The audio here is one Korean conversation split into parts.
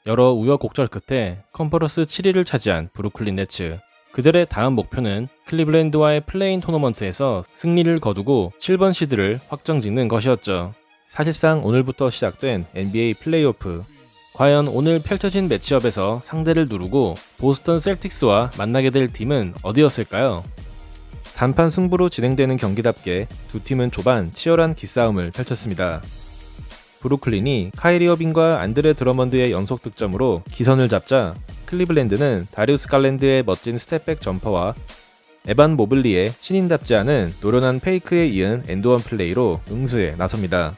여러 우여곡절 끝에 컨퍼런스 7위를 차지한 브루클린 네츠. 그들의 다음 목표는 클리블랜드와의 플레인 토너먼트에서 승리를 거두고 7번 시드를 확정짓는 것이었죠. 사실상 오늘부터 시작된 NBA 플레이오프. 과연 오늘 펼쳐진 매치업에서 상대를 누르고 보스턴 셀틱스와 만나게 될 팀은 어디였을까요? 단판 승부로 진행되는 경기답게 두 팀은 초반 치열한 기싸움을 펼쳤습니다. 브루클린이 카이리 어빙과 안드레 드러먼드의 연속 득점으로 기선을 잡자 클리블랜드는 다리우스 갈랜드의 멋진 스텝백 점퍼와 에반 모블리의 신인답지 않은 노련한 페이크에 이은 엔드원 플레이로 응수에 나섭니다.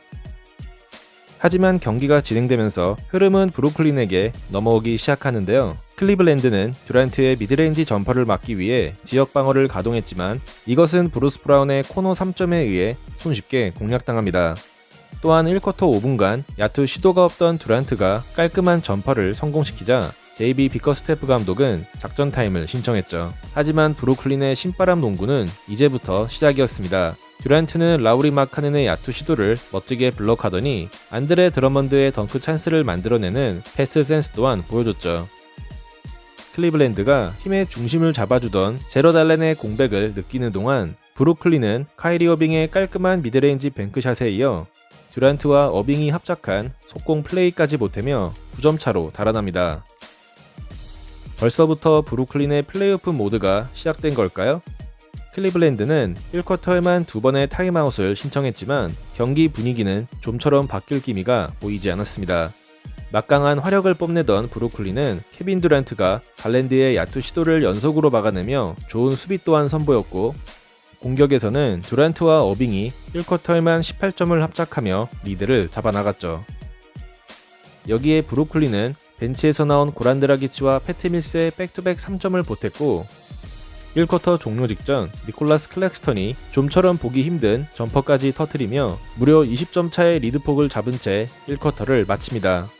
하지만 경기가 진행되면서 흐름은 브루클린에게 넘어오기 시작하는데요. 클리블랜드는 듀란트의 미드레인지 점퍼를 막기 위해 지역 방어를 가동했지만 이것은 브루스 브라운의 코너 3점에 의해 손쉽게 공략당합니다. 또한 1쿼터 5분간 야투 시도가 없던 듀란트가 깔끔한 점퍼를 성공시키자 JB 비커스테프 감독은 작전 타임을 신청했죠. 하지만 브루클린의 신바람 농구는 이제부터 시작이었습니다. 듀란트는 라우리 마카넨의 야투 시도를 멋지게 블록하더니 안드레 드러먼드의 덩크 찬스를 만들어내는 패스 센스 또한 보여줬죠. 클리블랜드가 팀의 중심을 잡아주던 제러 달렌의 공백을 느끼는 동안 브루클린은 카이리 어빙의 깔끔한 미드레인지 뱅크샷에 이어 듀란트와 어빙이 합작한 속공 플레이까지 보태며 9점 차로 달아납니다. 벌써부터 브루클린의 플레이오프 모드가 시작된 걸까요? 클리블랜드는 1쿼터에만 2번의 타임아웃을 신청했지만 경기 분위기는 좀처럼 바뀔 기미가 보이지 않았습니다. 막강한 화력을 뽐내던 브루클린은 케빈 듀란트가 갈랜드의 야투 시도를 연속으로 막아내며 좋은 수비 또한 선보였고, 공격에서는 듀란트와 어빙이 1쿼터에만 18점을 합작하며 리드를 잡아나갔죠. 여기에 브루클린은 벤치에서 나온 고란 드라기치와 패티 밀스의 백투백 3점을 보탰고 1쿼터 종료 직전 니콜라스 클렉스턴이 좀처럼 보기 힘든 점퍼까지 터뜨리며 무려 20점 차의 리드폭을 잡은 채 1쿼터를 마칩니다.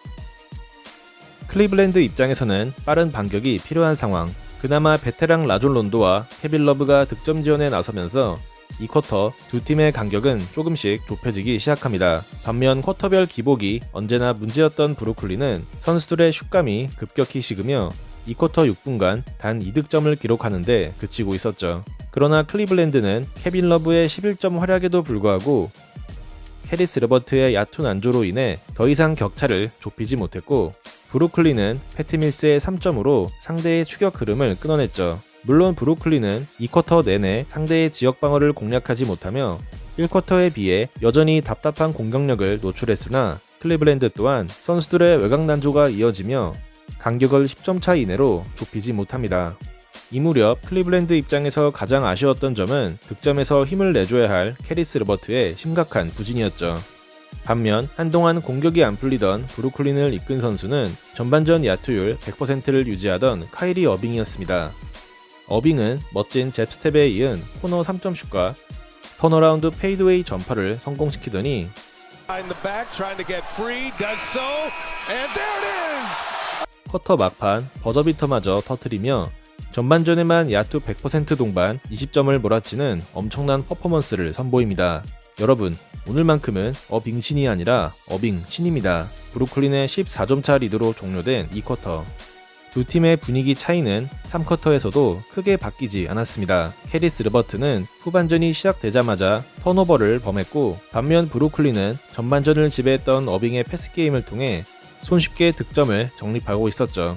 클리블랜드 입장에서는 빠른 반격이 필요한 상황. 그나마 베테랑 라존 론도와 케빈 러브가 득점 지원에 나서면서 2쿼터 두 팀의 간격은 조금씩 좁혀지기 시작합니다. 반면 쿼터별 기복이 언제나 문제였던 브루클린은 선수들의 슛감이 급격히 식으며 2쿼터 6분간 단 2득점을 기록하는데 그치고 있었죠. 그러나 클리블랜드는 케빈 러브의 11점 활약에도 불구하고 캐리스 레버트의 얕은 안조로 인해 더 이상 격차를 좁히지 못했고, 브루클린은 패티 밀스의 3점으로 상대의 추격 흐름을 끊어냈죠. 물론 브루클린은 2쿼터 내내 상대의 지역 방어를 공략하지 못하며 1쿼터에 비해 여전히 답답한 공격력을 노출했으나 클리블랜드 또한 선수들의 외곽 난조가 이어지며 간격을 10점 차 이내로 좁히지 못합니다. 이 무렵 클리블랜드 입장에서 가장 아쉬웠던 점은 득점에서 힘을 내줘야 할 캐리스 레버트의 심각한 부진이었죠. 반면 한동안 공격이 안 풀리던 브루클린을 이끈 선수는 전반전 야투율 100%를 유지하던 카이리 어빙이었습니다. 어빙은 멋진 잽스텝에 이은 코너 3점 슛과 턴어라운드 페이드웨이 점퍼를 성공시키더니 쿼터 막판 버저비터마저 터뜨리며 전반전에만 야투 100% 동반 20점을 몰아치는 엄청난 퍼포먼스를 선보입니다. 여러분, 오늘만큼은 어빙신이 아니라 어빙신입니다. 브루클린의 14점차 리드로 종료된 2쿼터. 두 팀의 분위기 차이는 3쿼터에서도 크게 바뀌지 않았습니다. 캐리스 르버트는 후반전이 시작되자마자 턴오버를 범했고, 반면 브루클린은 전반전을 지배했던 어빙의 패스게임을 통해 손쉽게 득점을 정립하고 있었죠.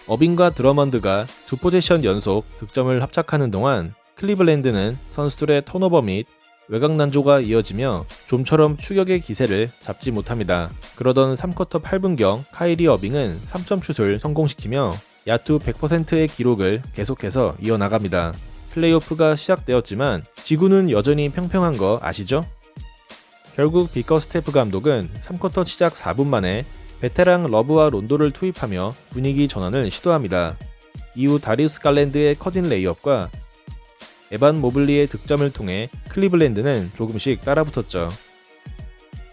어빙과 드러먼드가 두 포제션 연속 득점을 합작하는 동안 클리블랜드는 선수들의 턴오버 및 외곽 난조가 이어지며 좀처럼 추격의 기세를 잡지 못합니다. 그러던 3쿼터 8분경 카이리 어빙은 3점 슛을 성공시키며 야투 100%의 기록을 계속해서 이어나갑니다. 플레이오프가 시작되었지만 지구는 여전히 평평한 거 아시죠? 결국 비커스테프 감독은 3쿼터 시작 4분 만에 베테랑 러브와 론도를 투입하며 분위기 전환을 시도합니다. 이후 다리우스 갈랜드의 커진 레이업과 에반 모블리의 득점을 통해 클리블랜드는 조금씩 따라붙었죠.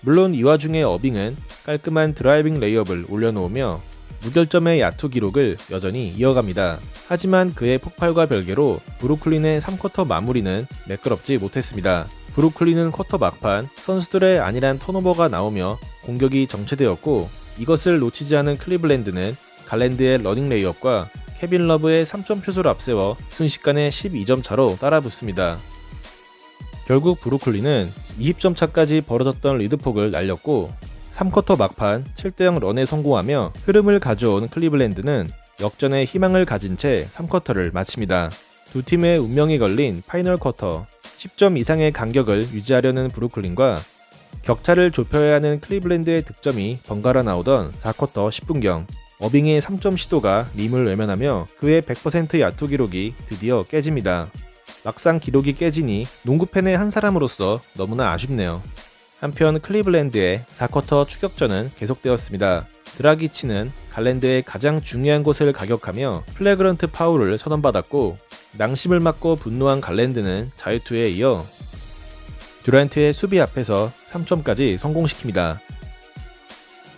물론 이 와중에 어빙은 깔끔한 드라이빙 레이업을 올려놓으며 무결점의 야투 기록을 여전히 이어갑니다. 하지만 그의 폭발과 별개로 브루클린의 3쿼터 마무리는 매끄럽지 못했습니다. 브루클린은 쿼터 막판 선수들의 안일한 턴오버가 나오며 공격이 정체되었고, 이것을 놓치지 않은 클리블랜드는 갈랜드의 러닝 레이업과 케빈 러브의 3점 슛을 앞세워 순식간에 12점 차로 따라붙습니다. 결국 브루클린은 20점 차까지 벌어졌던 리드폭을 날렸고 3쿼터 막판 7대0 런에 성공하며 흐름을 가져온 클리블랜드는 역전에 희망을 가진 채 3쿼터를 마칩니다. 두 팀의 운명이 걸린 파이널 쿼터, 10점 이상의 간격을 유지하려는 브루클린과 격차를 좁혀야 하는 클리블랜드의 득점이 번갈아 나오던 4쿼터 10분경 어빙의 3점 시도가 림을 외면하며 그의 100% 야투 기록이 드디어 깨집니다. 막상 기록이 깨지니 농구팬의 한 사람으로서 너무나 아쉽네요. 한편 클리블랜드의 4쿼터 추격전은 계속되었습니다. 드라기치는 갈랜드의 가장 중요한 곳을 가격하며 플래그런트 파울을 선언받았고 낭심을 맞고 분노한 갈랜드는 자유투에 이어 듀란트의 수비 앞에서 3점까지 성공시킵니다.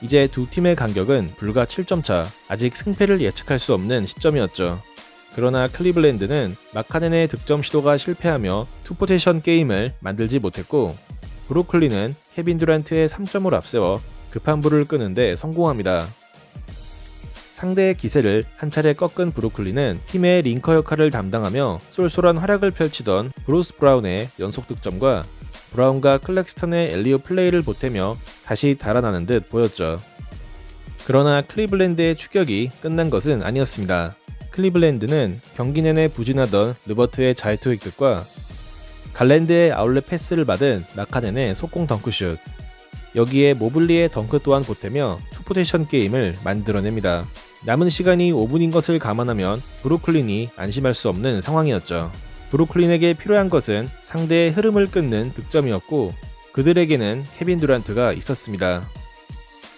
이제 두 팀의 간격은 불과 7점 차, 아직 승패를 예측할 수 없는 시점이었죠. 그러나 클리블랜드는 마카넨의 득점 시도가 실패하며 투포지션 게임을 만들지 못했고 브루클린은 케빈 듀란트의 3점을 앞세워 급한 불을 끄는데 성공합니다. 상대의 기세를 한 차례 꺾은 브루클린은 팀의 링커 역할을 담당하며 쏠쏠한 활약을 펼치던 브루스 브라운의 연속 득점과 브라운과 클렉스턴의 엘리오 플레이를 보태며 다시 달아나는 듯 보였죠. 그러나 클리블랜드의 추격이 끝난 것은 아니었습니다. 클리블랜드는 경기 내내 부진하던 르버트의 자유투 획득과 갈랜드의 아울렛 패스를 받은 마카넨의 속공 덩크슛, 여기에 모블리의 덩크 또한 보태며 투포지션 게임을 만들어냅니다. 남은 시간이 5분인 것을 감안하면 브루클린이 안심할 수 없는 상황이었죠. 브루클린에게 필요한 것은 상대의 흐름을 끊는 득점이었고 그들에게는 케빈 듀란트가 있었습니다.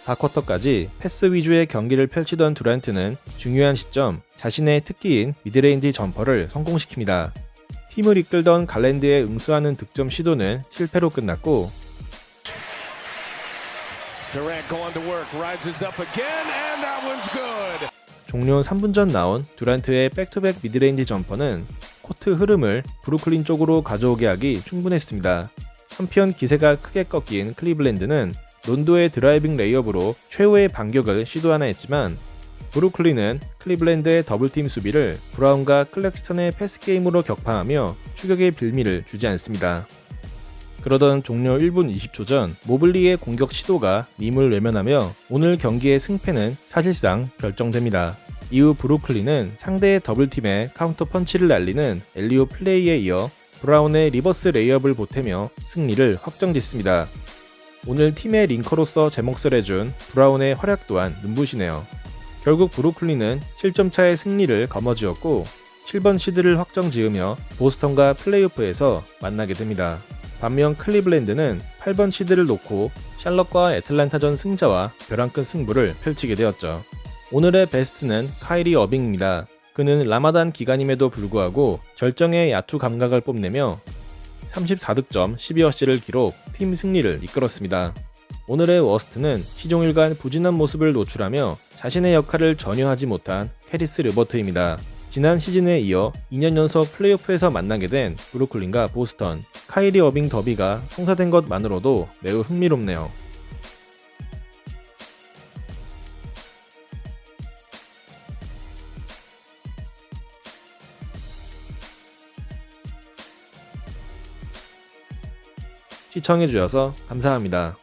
4쿼터까지 패스 위주의 경기를 펼치던 듀란트는 중요한 시점 자신의 특기인 미드레인지 점퍼를 성공시킵니다. 팀을 이끌던 갈랜드의 응수하는 득점 시도는 실패로 끝났고 종료 3분 전 나온 듀란트의 백투백 미드레인지 점퍼는 코트 흐름을 브루클린 쪽으로 가져오게 하기 충분했습니다. 한편 기세가 크게 꺾인 클리블랜드는 론도의 드라이빙 레이업으로 최후의 반격을 시도하나 했지만 브루클린은 클리블랜드의 더블팀 수비를 브라운과 클렉스턴의 패스게임으로 격파하며 추격의 빌미를 주지 않습니다. 그러던 종료 1분 20초 전 모블리의 공격 시도가 림을 외면하며 오늘 경기의 승패는 사실상 결정됩니다. 이후 브루클린은 상대의 더블팀에 카운터 펀치를 날리는 엘리오 플레이에 이어 브라운의 리버스 레이업을 보태며 승리를 확정짓습니다. 오늘 팀의 링커로서 제 몫을 해준 브라운의 활약 또한 눈부시네요. 결국 브루클린은 7점 차의 승리를 거머쥐었고 7번 시드를 확정지으며 보스턴과 플레이오프에서 만나게 됩니다. 반면 클리블랜드는 8번 시드를 놓고 샬럿과 애틀란타전 승자와 벼랑끝 승부를 펼치게 되었죠. 오늘의 베스트는 카이리 어빙입니다. 그는 라마단 기간임에도 불구하고 절정의 야투 감각을 뽐내며 34득점 12어시를 기록, 팀 승리를 이끌었습니다. 오늘의 워스트는 시종일관 부진한 모습을 노출하며 자신의 역할을 전혀 하지 못한 캐리스 르버트입니다. 지난 시즌에 이어 2년 연속 플레이오프에서 만나게 된 브루클린과 보스턴, 카이리 어빙 더비가 성사된 것만으로도 매우 흥미롭네요. 시청해주셔서 감사합니다.